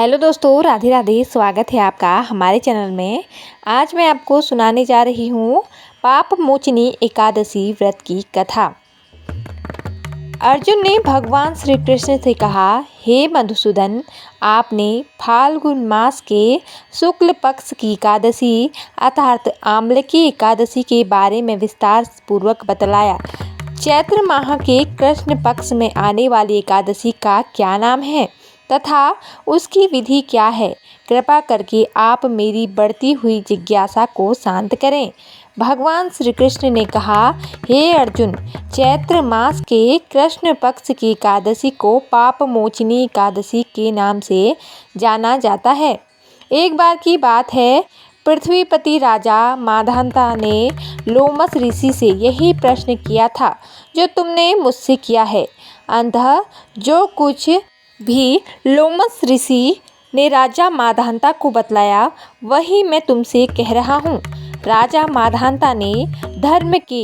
Hello दोस्तों, राधे राधे। स्वागत है आपका हमारे चैनल में। आज मैं आपको सुनाने जा रही हूँ पाप मोचनी एकादशी व्रत की कथा। अर्जुन ने भगवान श्री कृष्ण से कहा, हे मधुसूदन, आपने फाल्गुन मास के शुक्ल पक्ष की एकादशी अर्थात आम्लकी एकादशी के बारे में विस्तार पूर्वक बतलाया। चैत्र माह के कृष्ण पक्ष में आने वाली एकादशी का क्या नाम है तथा उसकी विधि क्या है? कृपा करके आप मेरी बढ़ती हुई जिज्ञासा को शांत करें। भगवान श्री कृष्ण ने कहा, हे अर्जुन, चैत्र मास के कृष्ण पक्ष की एकादशी को पाप मोचनी एकादशी के नाम से जाना जाता है। एक बार की बात है, पृथ्वीपति राजा माधाता ने लोमस ऋषि से यही प्रश्न किया था जो तुमने मुझसे किया है। अंततः जो कुछ भी लोमस ऋषि ने राजा माधाता को बतलाया वही मैं तुमसे कह रहा हूँ। राजा माधाता ने धर्म के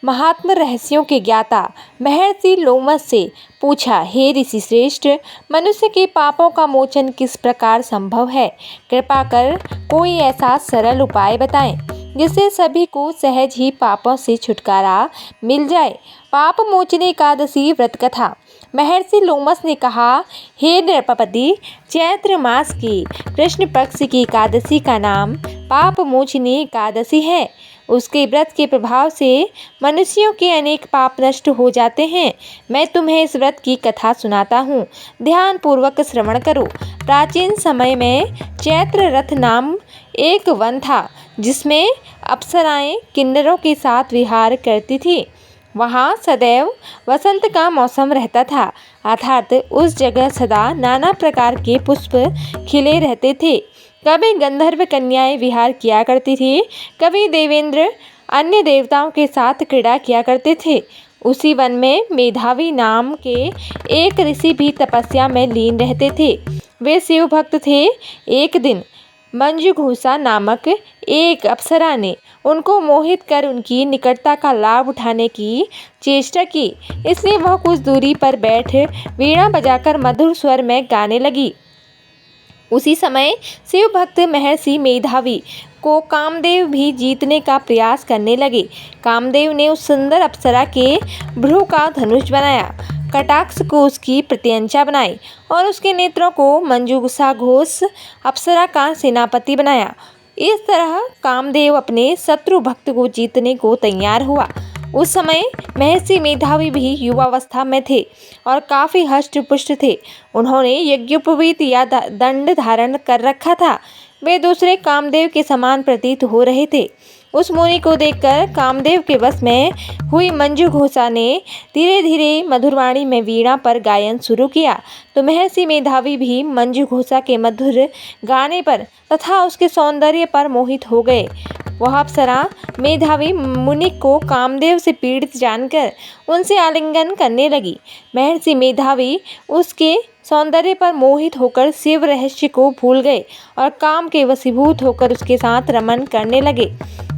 महात्म रहस्यों के ज्ञाता महर्षि लोमस से पूछा, हे ऋषि श्रेष्ठ, मनुष्य के पापों का मोचन किस प्रकार संभव है? कृपा कर कोई ऐसा सरल उपाय बताएं जिससे सभी को सहज ही पापों से छुटकारा मिल जाए। पाप मोचनी एकादशी व्रत कथा। महर्षि लोमस ने कहा, हे नृपपति, चैत्र मास की कृष्ण पक्ष की एकादशी का नाम पाप मोचनी एकादशी है। उसके व्रत के प्रभाव से मनुष्यों के अनेक पाप नष्ट हो जाते हैं। मैं तुम्हें इस व्रत की कथा सुनाता हूँ, ध्यान पूर्वक श्रवण करो। प्राचीन समय में चैत्र रथ नाम एक वन था जिसमें अप्सराएं किन्नरों के साथ विहार करती थी। वहाँ सदैव वसंत का मौसम रहता था, अर्थात उस जगह सदा नाना प्रकार के पुष्प खिले रहते थे। कभी गंधर्व कन्याएं विहार किया करती थी, कभी देवेंद्र अन्य देवताओं के साथ क्रीड़ा किया करते थे। उसी वन में मेधावी नाम के एक ऋषि भी तपस्या में लीन रहते थे। वे शिव भक्त थे। एक दिन मंजुघोषा नामक एक अप्सरा ने उनको मोहित कर उनकी निकटता का लाभ उठाने की चेष्टा की, इसलिए वह कुछ दूरी पर बैठ वीणा बजाकर मधुर स्वर में गाने लगी। उसी समय शिव भक्त महर्षि मेधावी को कामदेव भी जीतने का प्रयास करने लगे। कामदेव ने उस सुंदर अप्सरा के भ्रू का धनुष बनाया, कटाक्ष को उसकी प्रत्यंचा बनाई और उसके नेत्रों को मंजुषा घोष अप्सरा का सेनापति बनाया। इस तरह कामदेव अपने शत्रु भक्त को जीतने को तैयार हुआ। उस समय महर्षि मेधावी भी युवावस्था में थे और काफ़ी हष्ट-पुष्ट थे। उन्होंने यज्ञोपवीत या दंड धारण कर रखा था। वे दूसरे कामदेव के समान प्रतीत हो रहे थे। उस मुनि को देखकर कामदेव के वश में हुई मंजुघोषा ने धीरे धीरे मधुरवाणी में वीणा पर गायन शुरू किया तो महर्षि मेधावी भी मंजुघोषा के मधुर गाने पर तथा उसके सौंदर्य पर मोहित हो गए। वह अप्सरा मेधावी मुनि को कामदेव से पीड़ित जानकर उनसे आलिंगन करने लगी। महर्षि मेधावी उसके सौंदर्य पर मोहित होकर शिव रहस्य को भूल गए और काम के वशीभूत होकर उसके साथ रमन करने लगे।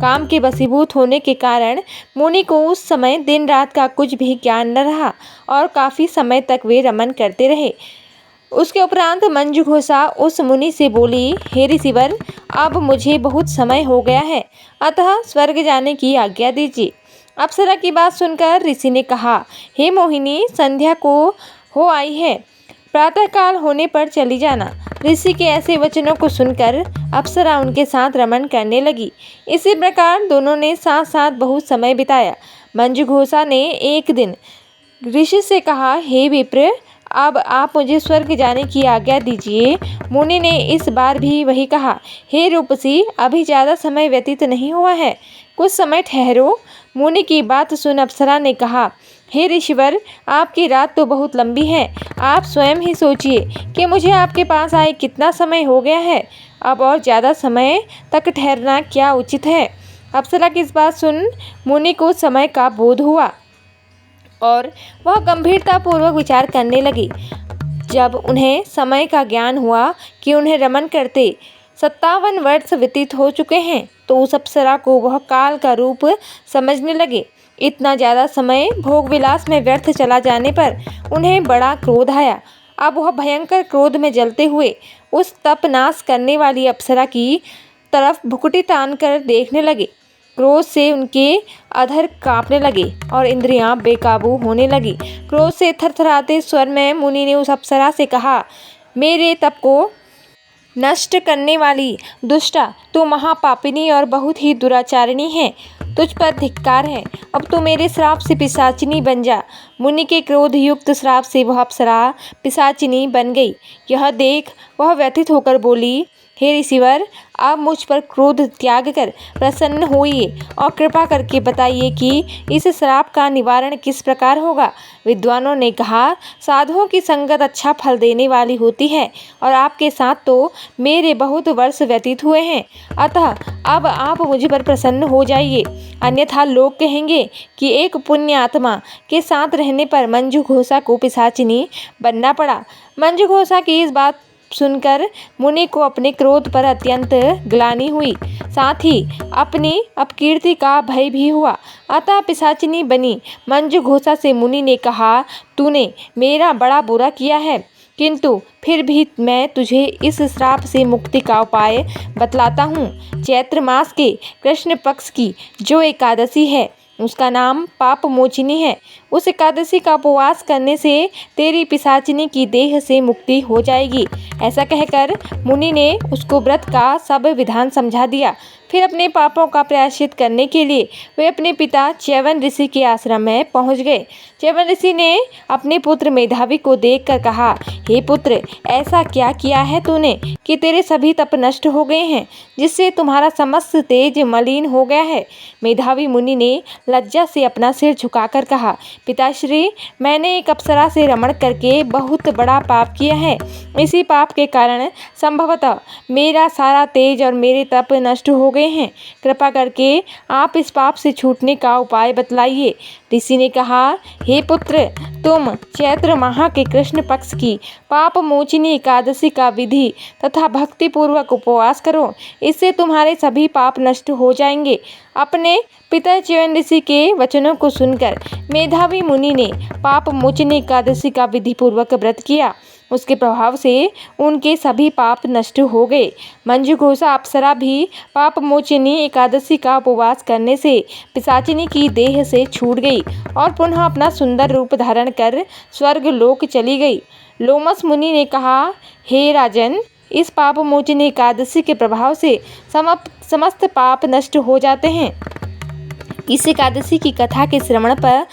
काम के वशीभूत होने के कारण मुनि को उस समय दिन रात का कुछ भी ज्ञान न रहा और काफ़ी समय तक वे रमन करते रहे। उसके उपरांत मंजुघोषा उस मुनि से बोली, हे ऋषिवर, अब मुझे बहुत समय हो गया है, अतः स्वर्ग जाने की आज्ञा दीजिए। अप्सरा की बात सुनकर ऋषि ने कहा, हे मोहिनी, संध्या को हो आई है, प्रातःकाल होने पर चली जाना। ऋषि के ऐसे वचनों को सुनकर अप्सरा उनके साथ रमन करने लगी। इसी प्रकार दोनों ने साथ साथ बहुत समय बिताया। मंजुघोषा ने एक दिन ऋषि से कहा, हे विप्र, अब आप मुझे स्वर्ग जाने की आज्ञा दीजिए। मुनि ने इस बार भी वही कहा, हे रूपसी, अभी ज़्यादा समय व्यतीत नहीं हुआ है, कुछ समय ठहरो। मुनि की बात सुन अप्सरा ने कहा, हे ऋषिवर, आपकी रात तो बहुत लंबी है, आप स्वयं ही सोचिए कि मुझे आपके पास आए कितना समय हो गया है, अब और ज़्यादा समय तक ठहरना क्या उचित है? अप्सरा की इस बात सुन मुनि को समय का बोध हुआ और वह गंभीरतापूर्वक विचार करने लगी। जब उन्हें समय का ज्ञान हुआ कि उन्हें रमन करते 57 वर्ष व्यतीत हो चुके हैं तो उस अप्सरा को वह काल का रूप समझने लगे। इतना ज़्यादा समय भोग विलास में व्यर्थ चला जाने पर उन्हें बड़ा क्रोध आया। अब वह भयंकर क्रोध में जलते हुए उस तप नाश करने वाली अप्सरा की तरफ भुकुटी तान कर देखने लगे। क्रोध से उनके अधर कांपने लगे और इंद्रियां बेकाबू होने लगी। क्रोध से थरथराते स्वर में मुनि ने उस अप्सरा से कहा, मेरे तप को नष्ट करने वाली दुष्टा, तू महापापिनी और बहुत ही दुराचारिणी है। तुझ पर धिक्कार है। अब तू मेरे श्राप से पिशाचिनी बन जा। मुनि के क्रोध युक्त श्राप से वह अप्सरा पिशाचिनी बन गई। यह देख वह व्यथित होकर बोली, हे ऋषिवर, आप मुझ पर क्रोध त्याग कर प्रसन्न होइए और कृपा करके बताइए कि इस श्राप का निवारण किस प्रकार होगा। विद्वानों ने कहा, साधुओं की संगत अच्छा फल देने वाली होती है और आपके साथ तो मेरे बहुत वर्ष व्यतीत हुए हैं, अतः अब आप मुझ पर प्रसन्न हो जाइए, अन्यथा लोग कहेंगे कि एक पुण्य आत्मा के साथ रहने पर मंजू घोषा को पिशाचिनी बनना पड़ा। मंजू घोषा की इस बात सुनकर मुनि को अपने क्रोध पर अत्यंत ग्लानि हुई, साथ ही अपनी अपकीर्ति का भय भी हुआ, अतः पिशाचिनी बनी मंजू घोषा से मुनि ने कहा, तूने मेरा बड़ा बुरा किया है, किंतु फिर भी मैं तुझे इस श्राप से मुक्ति का उपाय बतलाता हूँ। चैत्र मास के कृष्ण पक्ष की जो एकादशी है उसका नाम पाप मोचिनी है। उस एकादशी का उपवास करने से तेरी पिशाचिनी की देह से मुक्ति हो जाएगी। ऐसा कहकर मुनि ने उसको व्रत का सब विधान समझा दिया। फिर अपने पापों का प्रायश्चित करने के लिए वे अपने पिता च्यवन ऋषि के आश्रम में पहुंच गए। च्यवन ऋषि ने अपने पुत्र मेधावी को देखकर कहा, हे पुत्र, ऐसा क्या किया है तूने कि तेरे सभी तप नष्ट हो गए हैं, जिससे तुम्हारा समस्त तेज मलिन हो गया है। मेधावी मुनि ने लज्जा से अपना सिर झुकाकर कहा, पिताश्री, मैंने एक अप्सरा से रमण करके बहुत बड़ा पाप किया है। इसी पाप के कारण संभवतः मेरा सारा तेज और मेरे तप नष्ट हो गए हैं। कृपा करके आप इस पाप से छूटने का उपाय बतलाइए। ऋषि ने कहा, हे पुत्र, तुम चैत्र माह के कृष्ण पक्ष की पाप मोचिनी एकादशी का विधि तथा भक्ति पूर्वक उपवास करो, इससे तुम्हारे सभी पाप नष्ट हो जाएंगे। अपने पिता च्यवन ऋषि के वचनों को सुनकर मेधावी मुनि ने पाप मोचिनी एकादशी का विधि पूर्वक व्रत किया। उसके प्रभाव से उनके सभी पाप नष्ट हो गए। मंजू घोषा अप्सरा भी पाप मोचिनी एकादशी का उपवास करने से पिशाचिनी की देह से छूट गई और पुनः अपना सुंदर रूप धारण कर स्वर्ग लोक चली गई। लोमस मुनि ने कहा, हे राजन, इस पाप मोचिनी एकादशी के प्रभाव से समस्त पाप नष्ट हो जाते हैं। इस एकादशी की कथा के श्रवण पर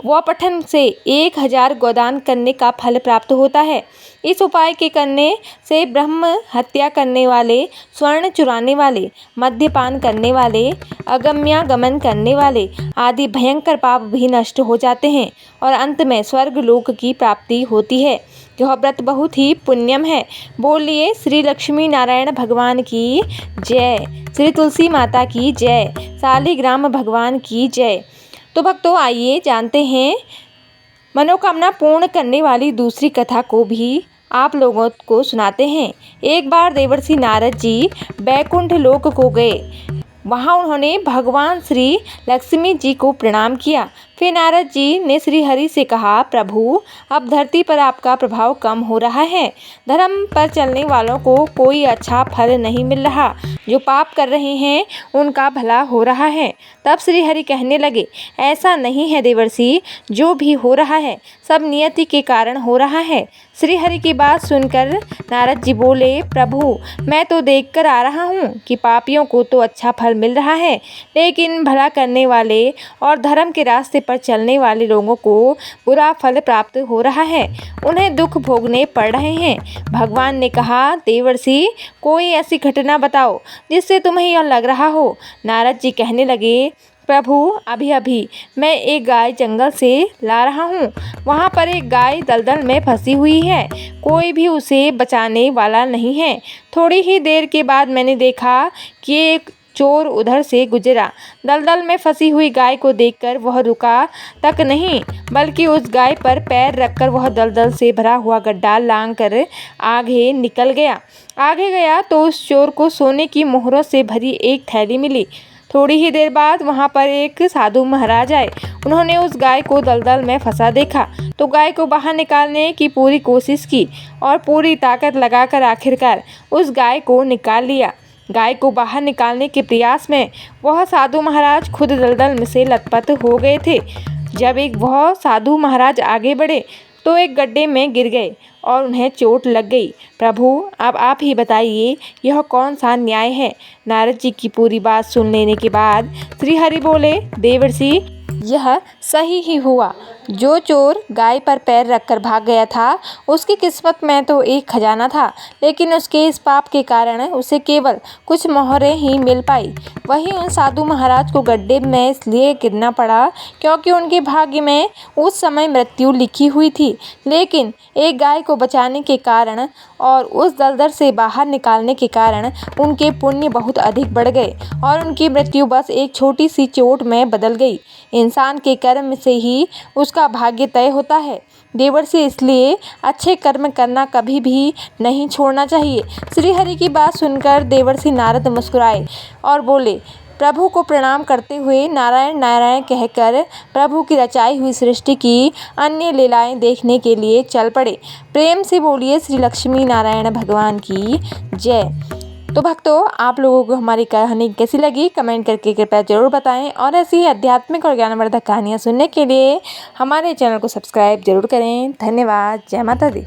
व पठन से 1000 गोदान करने का फल प्राप्त होता है। इस उपाय के करने से ब्रह्म हत्या करने वाले, स्वर्ण चुराने वाले, मद्यपान करने वाले, अगम्यागमन करने वाले आदि भयंकर पाप भी नष्ट हो जाते हैं और अंत में स्वर्ग लोक की प्राप्ति होती है। यह व्रत बहुत ही पुण्यम है। बोलिए श्री लक्ष्मी नारायण भगवान की जय, श्री तुलसी माता की जय, शालिग्राम भगवान की जय। तो भक्तों, आइए जानते हैं मनोकामना पूर्ण करने वाली दूसरी कथा को भी आप लोगों को सुनाते हैं। एक बार देवर्षि नारद जी बैकुंठ लोक को गए। वहाँ उन्होंने भगवान श्री लक्ष्मी जी को प्रणाम किया। फिर नारद जी ने श्री हरि से कहा, प्रभु, अब धरती पर आपका प्रभाव कम हो रहा है। धर्म पर चलने वालों को कोई अच्छा फल नहीं मिल रहा। जो पाप कर रहे हैं उनका भला हो रहा है। तब श्री हरि कहने लगे, ऐसा नहीं है देवर्षि, जो भी हो रहा है सब नियति के कारण हो रहा है। श्री हरि की बात सुनकर नारद जी बोले, प्रभु, मैं तो देखकर आ रहा हूँ कि पापियों को तो अच्छा फल मिल रहा है, लेकिन भला करने वाले और धर्म के रास्ते पर चलने वाले लोगों को बुरा फल प्राप्त हो रहा है। उन्हें दुख भोगने पड़ रहे हैं। भगवान ने कहा, देवर्षि, कोई ऐसी घटना बताओ जिससे तुम्हें यह लग रहा हो। नारद जी कहने लगे, प्रभु, अभी अभी मैं एक गाय जंगल से ला रहा हूँ। वहाँ पर एक गाय दलदल में फंसी हुई है। कोई भी उसे बचाने वाला नहीं है। थोड़ी ही देर के बाद मैंने देखा कि एक चोर उधर से गुजरा। दलदल में फंसी हुई गाय को देखकर वह रुका तक नहीं, बल्कि उस गाय पर पैर रखकर वह दलदल से भरा हुआ गड्ढा लांघ कर आगे निकल गया। आगे गया तो उस चोर को सोने की मोहरों से भरी एक थैली मिली। थोड़ी ही देर बाद वहाँ पर एक साधु महाराज आए। उन्होंने उस गाय को दलदल में फंसा देखा तो गाय को बाहर निकालने की पूरी कोशिश की और पूरी ताकत लगाकर आखिरकार उस गाय को निकाल लिया। गाय को बाहर निकालने के प्रयास में वह साधु महाराज खुद दलदल में से लथपथ हो गए थे। जब वह साधु महाराज आगे बढ़े तो एक गड्ढे में गिर गए और उन्हें चोट लग गई। प्रभु, अब आप ही बताइए, यह कौन सा न्याय है? नारद जी की पूरी बात सुन लेने के बाद श्री हरि बोले, देवर्षि, यह सही ही हुआ। जो चोर गाय पर पैर रखकर भाग गया था उसकी किस्मत में तो एक खजाना था, लेकिन उसके इस पाप के कारण उसे केवल कुछ मोहरें ही मिल पाई। वहीं उन साधु महाराज को गड्ढे में इसलिए गिरना पड़ा क्योंकि उनके भाग्य में उस समय मृत्यु लिखी हुई थी, लेकिन एक गाय को बचाने के कारण और उस दलदल से बाहर निकालने के कारण उनके पुण्य बहुत अधिक बढ़ गए और उनकी मृत्यु बस एक छोटी सी चोट में बदल गई। इंसान के कर्म से ही उसका भाग्य तय होता है देवर्षि, इसलिए अच्छे कर्म करना कभी भी नहीं छोड़ना चाहिए। श्री हरि की बात सुनकर देवर्षि नारद मुस्कुराए और बोले, प्रभु को प्रणाम करते हुए नारायण नारायण कहकर प्रभु की रचाई हुई सृष्टि की अन्य लीलाएं देखने के लिए चल पड़े। प्रेम से बोलिए श्री लक्ष्मी नारायण भगवान की जय। तो भक्तों, आप लोगों को हमारी कहानी कैसी लगी कमेंट करके कृपया जरूर बताएं और ऐसी ही आध्यात्मिक और ज्ञानवर्धक कहानियाँ सुनने के लिए हमारे चैनल को सब्सक्राइब जरूर करें। धन्यवाद। जय माता दी।